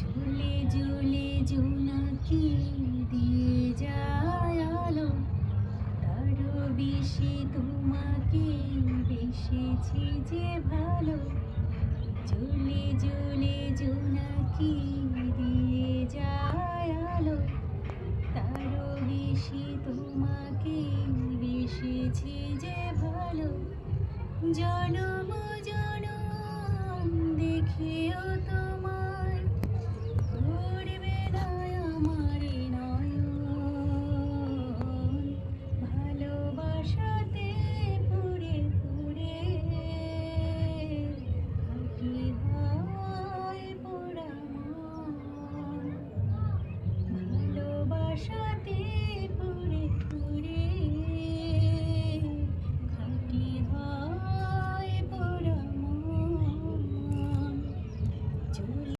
ঝুলে ঝুলে জোনাকি দিয়ে যায় আলো, তারও বেশি তোমাকে বেসেছি যে ভালো। ঝুলে ঝুলে জোনাকি